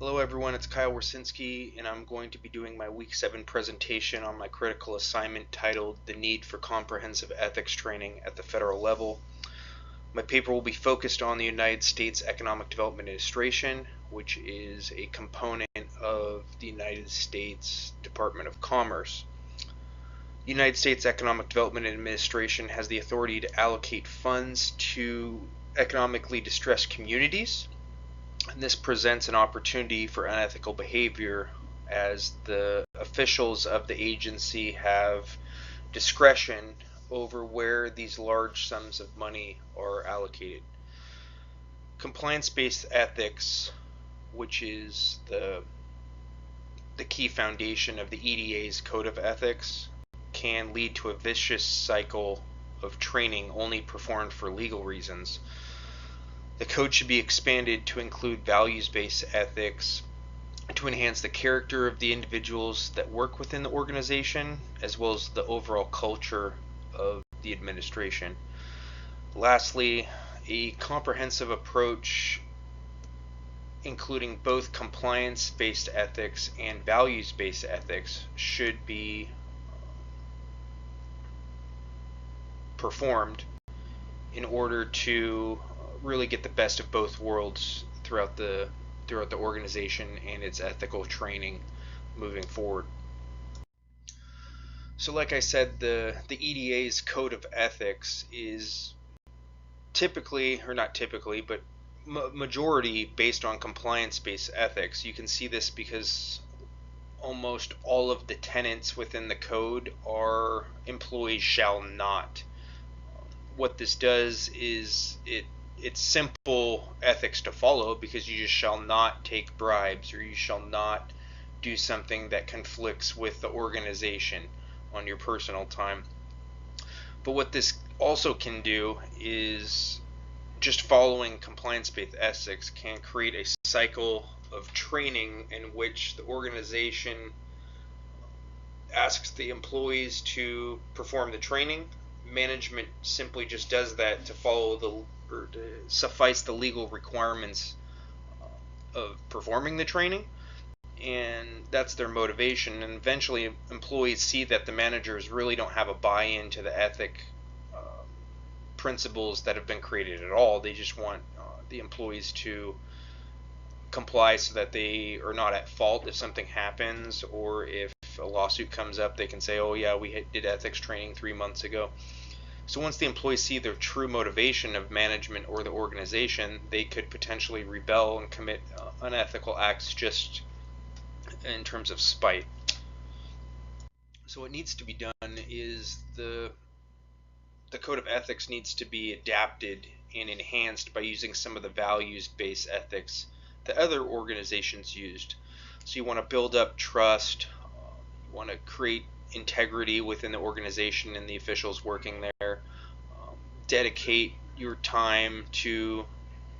Hello everyone, it's Kyle Wersinski, and I'm going to be doing my Week 7 presentation on my critical assignment titled The Need for Comprehensive Ethics Training at the Federal Level. My paper will be focused on the United States Economic Development Administration, which is a component of the United States Department of Commerce. The United States Economic Development Administration has the authority to allocate funds to economically distressed communities. And this presents an opportunity for unethical behavior as the officials of the agency have discretion over where these large sums of money are allocated. Compliance-based ethics, which is the key foundation of the EDA's Code of Ethics, can lead to a vicious cycle of training only performed for legal reasons. The code should be expanded to include values-based ethics to enhance the character of the individuals that work within the organization, as well as the overall culture of the administration. Lastly, a comprehensive approach including both compliance-based ethics and values-based ethics should be performed in order to really get the best of both worlds throughout the organization and its ethical training moving forward. So like I said, the EDA's Code of Ethics is typically, or not typically, but majority based on compliance-based ethics. You can see this because almost all of the tenets within the code are employees shall not. What this does is it's simple ethics to follow because you just shall not take bribes, or you shall not do something that conflicts with the organization on your personal time. But what this also can do is just following compliance-based ethics can create a cycle of training in which the organization asks the employees to perform the training. Management simply just does that to follow or to suffice the legal requirements of performing the training, and that's their motivation. And eventually employees see that the managers really don't have a buy-in to the ethic principles that have been created at all. They just want the employees to comply so that they are not at fault if something happens, or if a lawsuit comes up, they can say, oh yeah, we did ethics training 3 months ago. So once the employees see the true motivation of management or the organization, they could potentially rebel and commit unethical acts just in terms of spite. So what needs to be done is the Code of Ethics needs to be adapted and enhanced by using some of the values-based ethics that other organizations used. So you want to build up trust, you want to create integrity within the organization and the officials working there, dedicate your time to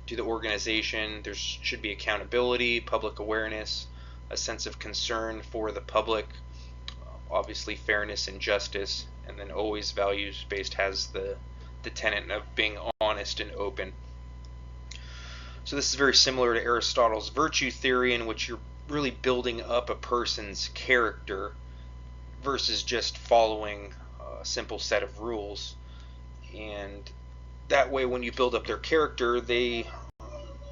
the organization. There should be accountability, public awareness, a sense of concern for the public, obviously fairness and justice, and then always values-based has the tenet of being honest and open. So this is very similar to Aristotle's virtue theory, in which you're really building up a person's character versus just following a simple set of rules. And that way, when you build up their character, they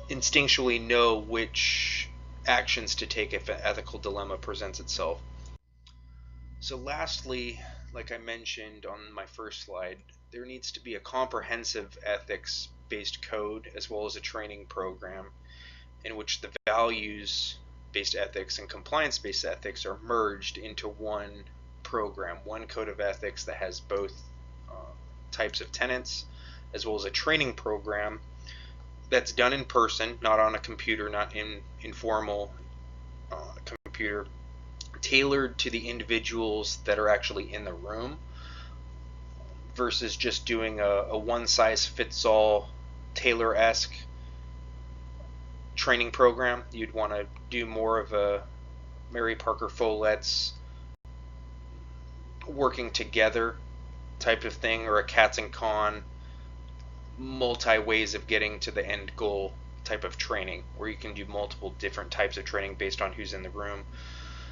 instinctually know which actions to take if an ethical dilemma presents itself. So lastly, like I mentioned on my first slide, there needs to be a comprehensive ethics-based code as well as a training program in which the values-based ethics and compliance-based ethics are merged into one program, one code of ethics that has both types of tenets, as well as a training program that's done in person, not on a computer, not in informal computer, tailored to the individuals that are actually in the room, versus just doing a one-size-fits-all Taylor-esque training program. You'd want to do more of a Mary Parker Follett's working together type of thing, or a Katz and Kahn multi ways of getting to the end goal type of training, where you can do multiple different types of training based on who's in the room.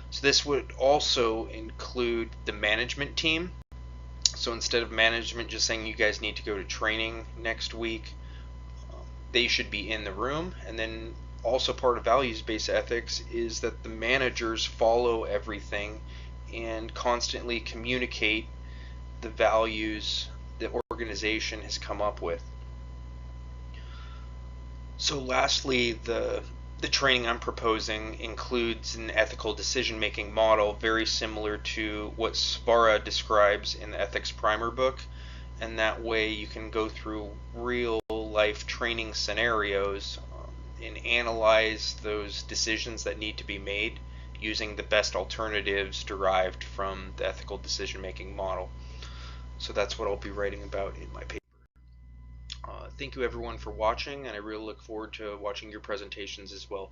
So this would also include the management team. So instead of management just saying you guys need to go to training next week, they should be in the room. And then also part of values-based ethics is that the managers follow everything and constantly communicate the values the organization has come up with. So lastly, the training I'm proposing includes an ethical decision-making model very similar to what Sbarra describes in the Ethics Primer book, and that way you can go through real life training scenarios and analyze those decisions that need to be made using the best alternatives derived from the ethical decision-making model. So that's what I'll be writing about in my paper. Thank you everyone for watching, and I really look forward to watching your presentations as well.